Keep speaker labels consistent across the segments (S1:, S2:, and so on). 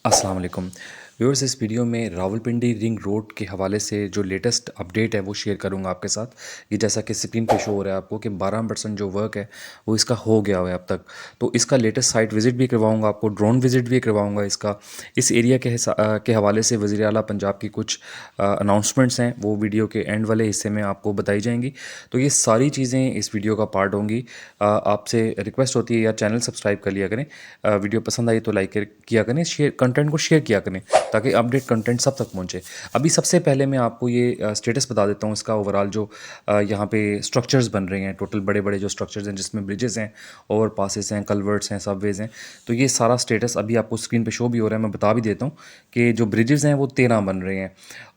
S1: अस्सलाम वालेकुम व्यूअर्स। इस वीडियो में रावलपिंडी रिंग रोड के हवाले से जो लेटेस्ट अपडेट है वो शेयर करूंगा आपके साथ। ये जैसा कि स्क्रीन पे शो हो रहा है आपको कि 12% जो वर्क है वो इसका हो गया हुआ है अब तक। तो इसका लेटेस्ट साइट विज़िट भी करवाऊंगा आपको, ड्रोन विज़िट भी करवाऊंगा इसका। इस एरिया के हवाले से वज़ीर आला पंजाब की कुछ अनाउंसमेंट्स हैं, वो वीडियो के एंड वाले हिस्से में आपको बताई जाएंगी। तो ये सारी चीज़ें इस वीडियो का पार्ट होंगी। आपसे रिक्वेस्ट होती है या चैनल सब्सक्राइब कर लिया करें, वीडियो पसंद आई तो लाइक किया करें, शेयर कंटेंट को शेयर किया करें ताकि अपडेट कंटेंट सब तक पहुंचे। अभी सबसे पहले मैं आपको ये स्टेटस बता देता हूँ इसका ओवरऑल जो यहाँ पे स्ट्रक्चर्स बन रहे हैं, टोटल बड़े बड़े जो स्ट्रक्चर्स हैं जिसमें ब्रिजेस हैं, ओवर पासेस हैं, कल्वर्ट्स हैं, सबवेज हैं। तो ये सारा स्टेटस अभी आपको स्क्रीन पे शो भी हो रहा है। मैं बता भी देता हूँ कि जो ब्रिजेस हैं वो 13 बन रहे हैं।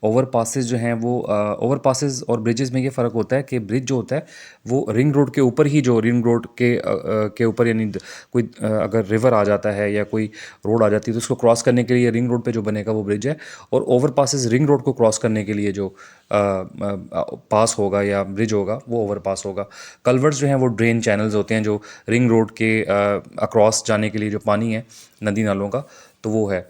S1: ओवर पासेस जो हैं वो ओवर पासेस और ब्रिजेस में ये फ़र्क होता है कि ब्रिज जो होता है वो रिंग रोड के ऊपर ही, जो रिंग रोड के ऊपर यानी कोई अगर रिवर आ जाता है या कोई रोड आ जाती है तो उसको क्रॉस करने के लिए रिंग रोड पे जो बनेगा वो ब्रिज है। और ओवर पासेस रिंग रोड को क्रॉस करने के लिए जो पास होगा या ब्रिज होगा वो ओवर पास होगा। कल्वर्ट्स जो हैं वो ड्रेन चैनल्स होते हैं जो रिंग रोड के अक्रॉस जाने के लिए जो पानी है नदी नालों का, तो वो है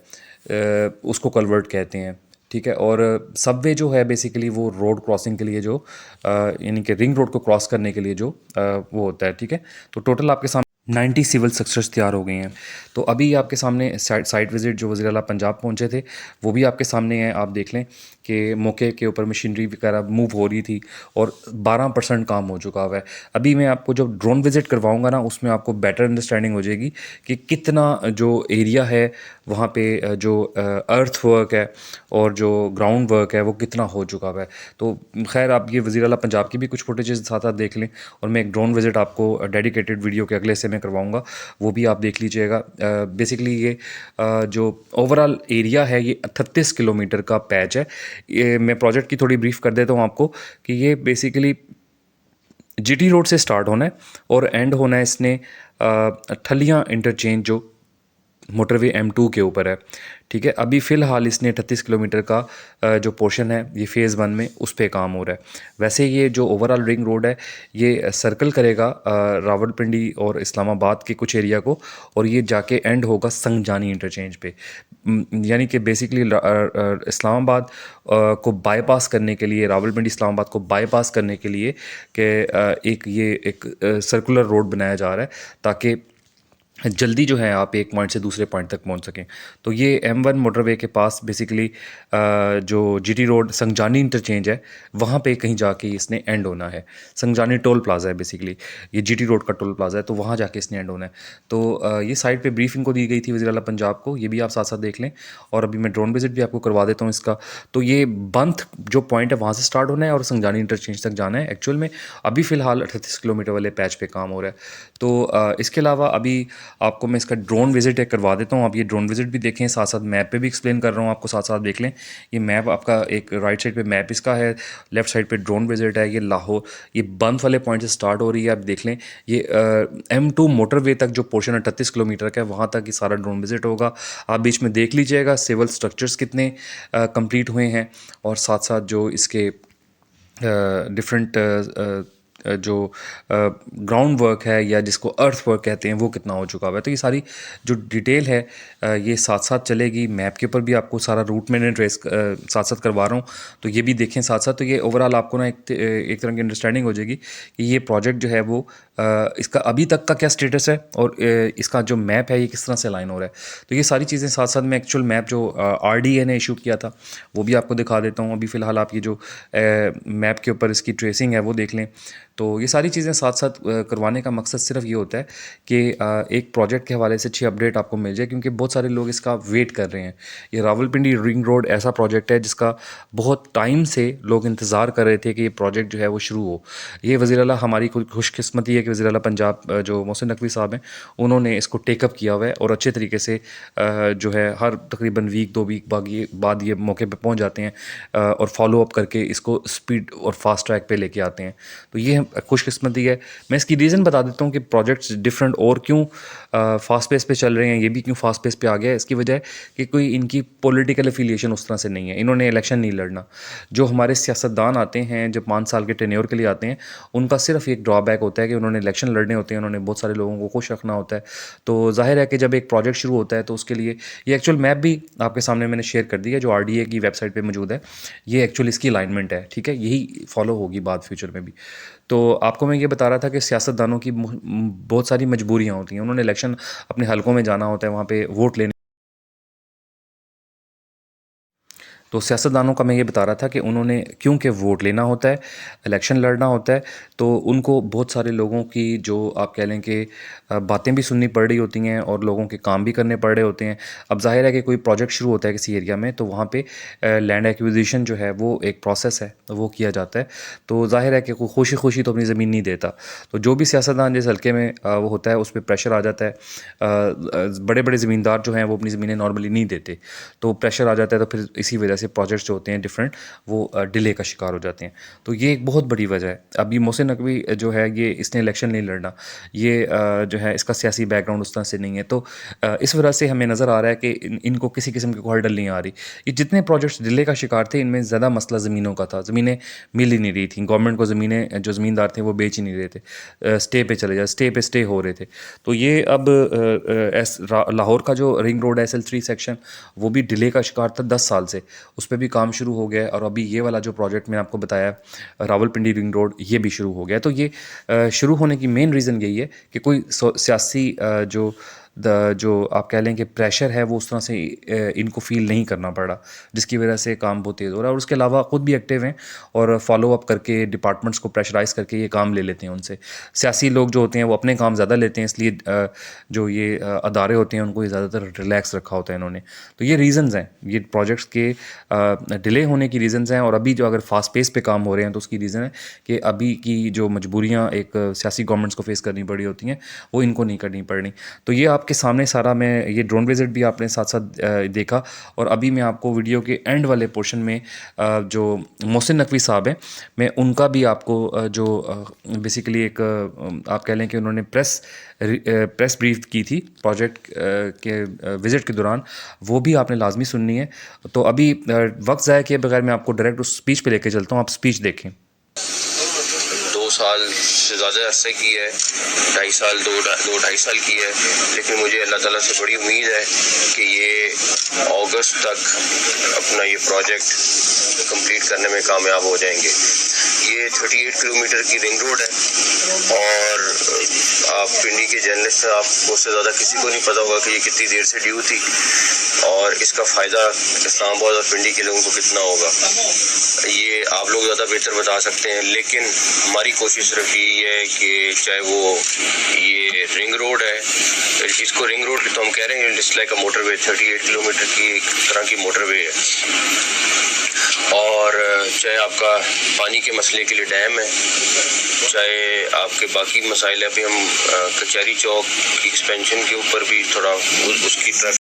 S1: उसको कल्वर्ट कहते हैं। ठीक है। और सबवे जो है बेसिकली वो रोड क्रॉसिंग के लिए जो यानी कि रिंग रोड को क्रॉस करने के लिए जो वो होता है। ठीक है। तो टोटल आपके सामने 90 सिविल स्ट्रक्चर्स तैयार हो गए हैं। तो अभी आपके सामने साइट विज़िट जो वज़ीर आला पंजाब पहुंचे थे वो भी आपके सामने है। आप देख लें कि मौके के ऊपर मशीनरी वगैरह मूव हो रही थी और 12% काम हो चुका हुआ है। अभी मैं आपको जब ड्रोन विज़िट करवाऊंगा ना उसमें आपको बेटर अंडरस्टैंडिंग हो जाएगी कि कितना जो एरिया है वहाँ पे जो अर्थ वर्क है और जो ग्राउंड वर्क है वो कितना हो चुका हुआ है। तो खैर आप ये वज़ीर आला पंजाब की भी कुछ फुटेजेस साथ साथ देख लें और मैं एक ड्रोन विज़िट आपको डेडिकेटेड वीडियो के अगले से मैं करवाऊंगा, वो भी आप देख लीजिएगा। बेसिकली ये जो ओवरऑल एरिया है ये 38 किलोमीटर का पैच है। ये मैं प्रोजेक्ट की थोड़ी ब्रीफ कर देता हूँ आपको कि ये बेसिकली जीटी रोड से स्टार्ट होना है और एंड होना है इसने ठलियाँ इंटरचेंज जो मोटरवे M2 के ऊपर है। ठीक है। अभी फ़िलहाल इसने 38 किलोमीटर का जो पोर्शन है ये फ़ेज़ 1 में उस पे काम हो रहा है। वैसे ये जो ओवरऑल रिंग रोड है ये सर्कल करेगा रावलपिंडी और इस्लामाबाद के कुछ एरिया को और ये जाके एंड होगा संगजानी इंटरचेंज पे। यानी कि बेसिकली इस्लामाबाद को बाईपास करने के लिए, रावलपिंडी इस्लामाबाद को बाईपास करने के लिए कि एक सर्कुलर रोड बनाया जा रहा है ताकि जल्दी जो है आप एक पॉइंट से दूसरे पॉइंट तक पहुंच सकें। तो ये M1 मोटरवे के पास बेसिकली जो जीटी रोड संगजानी इंटरचेंज है वहाँ पे कहीं जाके इसने एंड होना है। संगजानी टोल प्लाजा है बेसिकली, ये जीटी रोड का टोल प्लाजा है, तो वहाँ जाके इसने एंड होना है। तो ये साइड पे ब्रीफिंग को दी गई थी वज़ीर आला पंजाब को, ये भी आप साथ साथ देख लें। और अभी मैं ड्रोन विजिट भी आपको करवा देता हूँ इसका। तो ये बंथ जो पॉइंट है वहाँ से स्टार्ट होना है और संगजानी इंटरचेंज तक जाना है एक्चुअल में। अभी फ़िलहाल 38 किलोमीटर वाले पैच पे काम हो रहा है। तो इसके अलावा अभी आपको मैं इसका ड्रोन विज़िट करवा देता हूँ। आप ये ड्रोन विज़िट भी देखें, साथ साथ मैप पे भी एक्सप्लेन कर रहा हूँ आपको, साथ साथ देख लें। ये मैप आपका एक राइट साइड पे मैप इसका है, लेफ़्ट साइड पे ड्रोन विज़िट है। ये लाहौर, ये बंथ वाले पॉइंट से स्टार्ट हो रही है, आप देख लें। ये M2 मोटरवे तक जो पोर्शन 38 किलोमीटर का है वहाँ तक ये सारा ड्रोन विज़िट होगा। आप बीच में देख लीजिएगा सिविल स्ट्रक्चर्स कितने कंप्लीट हुए हैं और साथ साथ जो इसके डिफरेंट जो ग्राउंड वर्क है या जिसको अर्थ वर्क कहते हैं वो कितना हो चुका हुआ है। तो ये सारी जो डिटेल है ये साथ साथ चलेगी। मैप के ऊपर भी आपको सारा रूट मैंने ट्रेस साथ साथ करवा रहा हूँ, तो ये भी देखें साथ साथ। तो ये ओवरऑल आपको ना एक तरह की अंडरस्टैंडिंग हो जाएगी कि ये प्रोजेक्ट जो है वो इसका अभी तक का क्या स्टेटस है और इसका जो मैप है ये किस तरह से अलाइन हो रहा है। तो ये सारी चीज़ें साथ साथ मैं एक्चुअल मैप जो RDA ने इशू किया था वो भी आपको दिखा देता हूँ। अभी फ़िलहाल आप ये जो मैप के ऊपर इसकी ट्रेसिंग है वो देख लें। तो ये सारी चीज़ें साथ साथ करवाने का मकसद सिर्फ ये होता है कि एक प्रोजेक्ट के हवाले से अच्छी अपडेट आपको मिल जाए, क्योंकि बहुत सारे लोग इसका वेट कर रहे हैं। ये रावलपिंडी रिंग रोड ऐसा प्रोजेक्ट है जिसका बहुत टाइम से लोग इंतज़ार कर रहे थे कि ये प्रोजेक्ट जो है वो शुरू हो। ये वज़ीर आला, हमारी खुशकिस्मती है कि वज़ीर आला पंजाब जो मोहसिन नकवी साहब हैं उन्होंने इसको टेकअप किया हुआ है और अच्छे तरीके से जो है हर तकरीबन वीक 2 वीक बाद ये मौके पे पहुंच जाते हैं और फॉलो अप करके इसको स्पीड और फास्ट ट्रैक पे लेके आते हैं। तो ये खुशकिस्मती है। मैं इसकी रीज़न बता देता हूँ कि प्रोजेक्ट्स डिफरेंट और क्यों फास्ट पेस पे चल रहे हैं, ये भी क्यों फास्ट पेस पे आ गया है। इसकी वजह है कि कोई इनकी पॉलिटिकल एफिलिएशन उस तरह से नहीं है, इन्होंने इलेक्शन नहीं लड़ना। जो हमारे सियासतदान आते हैं, जो 5 साल के टेन्योर के लिए आते हैं, उनका सिर्फ एक ड्रॉबैक होता है कि उन्होंने इलेक्शन लड़ने होते हैं, उन्होंने बहुत सारे लोगों को खुश रखना होता है। तो जाहिर है कि जब एक प्रोजेक्ट शुरू होता है तो उसके लिए ये एक्चुअल मैप भी आपके सामने मैंने शेयर कर दी है, जो RDA की वेबसाइट पे मौजूद है। ये एक्चुअल इसकी अलाइनमेंट है, ठीक है, यही फॉलो होगी बाद फ्यूचर में भी। तो आपको मैं ये बता रहा था कि सियासतदानों की बहुत सारी मजबूरियाँ होती हैं, उन्होंने इलेक्शन अपने हलकों में जाना होता है, वहाँ पे वोट लेने। तो सियासतदानों का मैं ये बता रहा था कि उन्होंने क्योंकि वोट लेना होता है, इलेक्शन लड़ना होता है, तो उनको बहुत सारे लोगों की जो आप कह लें कि बातें भी सुननी पड़ रही होती हैं और लोगों के काम भी करने पड़ रहे होते हैं। अब ज़ाहिर है कि कोई प्रोजेक्ट शुरू होता है किसी एरिया में, तो वहाँ पे लैंड एक्विजिशन जो है वो एक प्रोसेस है, वो किया जाता है। तो ज़ाहिर है कि कोई खुशी खुशी तो अपनी ज़मीन नहीं देता। तो जो भी सियासतदान जिस हल्के में वो होता है, उस पर प्रेशर आ जाता है। बड़े बड़े ज़मींदार जो हैं वो अपनी ज़मीनें नॉर्मली नहीं देते, तो प्रेशर आ जाता है, तो फिर इसी वजह से प्रोजेक्ट्स जो होते हैं डिफरेंट, वो डिले का शिकार हो जाते हैं। तो ये एक बहुत बड़ी वजह है। अभी मोहसिन नकवी जो है, ये इसने इलेक्शन नहीं लड़ना, ये जो है इसका सियासी बैकग्राउंड उस तरह से नहीं है। तो इस वजह से हमें नज़र आ रहा है कि इनको किसी किस्म की कोई हर्डल नहीं आ रही। ये जितने प्रोजेक्ट्स डिले का शिकार थे, इनमें ज़्यादा मसला ज़मीनों का था। ज़मीनें मिल ही नहीं रही थी गवर्नमेंट को, ज़मीनें जो ज़मींदार थे वो बेच ही नहीं रहे थे, स्टे पे चले जाए, स्टे पे स्टे हो रहे थे। तो ये अब लाहौर का जो रिंग रोड है SL3 सेक्शन, वो भी डिले का शिकार था 10 साल से। उस पर भी काम शुरू हो गया है, और अभी ये वाला जो प्रोजेक्ट मैंने आपको बताया रावलपिंडी रिंग रोड, ये भी शुरू हो गया। तो ये शुरू होने की मेन रीज़न यही है कि कोई सियासी जो आप कह लें कि प्रेशर है, वो उस तरह से इनको फील नहीं करना पड़ा, जिसकी वजह से काम बहुत तेज़ हो रहा है। और उसके अलावा ख़ुद भी एक्टिव हैं और फॉलो अप करके डिपार्टमेंट्स को प्रेशराइज़ करके ये काम ले लेते हैं उनसे। सियासी लोग जो होते हैं वो अपने काम ज़्यादा लेते हैं, इसलिए जो ये अदारे होते हैं उनको ये ज़्यादातर रिलैक्स रखा होता है इन्होंने। तो ये रीज़न्स हैं, ये प्रोजेक्ट्स के डिले होने की रीज़न्स हैं। और अभी जो अगर फास्ट पेस पे काम हो रहे हैं, तो उसकी रीज़न है कि अभी की जो मजबूरियाँ एक सियासी गवर्नमेंट्स को फेस करनी पड़ी होती हैं, वो इनको नहीं करनी पड़नी। तो ये आपके सामने सारा, मैं ये ड्रोन विजिट भी आपने साथ साथ देखा, और अभी मैं आपको वीडियो के एंड वाले पोर्शन में जो मोहसिन नकवी साहब हैं, मैं उनका भी आपको जो बेसिकली एक आप कह लें कि उन्होंने प्रेस ब्रीफ की थी प्रोजेक्ट के विज़िट के दौरान, वो भी आपने लाजमी सुननी है। तो अभी वक्त ज़ाया किए बगैर मैं आपको डायरेक्ट उस स्पीच पे लेके चलता हूँ, आप स्पीच देखें।
S2: 2 साल से ज़्यादा अरसे की है, 2.5 साल 2-2.5 साल की है, लेकिन मुझे अल्लाह ताला से बड़ी उम्मीद है कि ये अगस्त तक अपना ये प्रोजेक्ट कंप्लीट करने में कामयाब हो जाएंगे। ये 38 किलोमीटर की रिंग रोड है, और आप पिंडी के जर्नलिस्ट हैं, आपको उससे ज़्यादा किसी को नहीं पता होगा कि ये कितनी देर से ड्यू थी, और इसका फ़ायदा इस्लामाबाद और पिंडी के लोगों को कितना होगा, ये आप लोग ज़्यादा बेहतर बता सकते हैं। लेकिन हमारी कोशिश सिर्फ यही है कि चाहे वो ये रिंग रोड है, इसको रिंग रोड तो हम कह रहे हैं, it's like a motorway, 38 kilometre की एक तरह की मोटरवे है। और चाहे आपका पानी के मसले के लिए डैम है, चाहे आपके बाकी मसाइल है। अभी हम कचहरी चौक एक्सपेंशन के ऊपर भी थोड़ा उसकी तरफ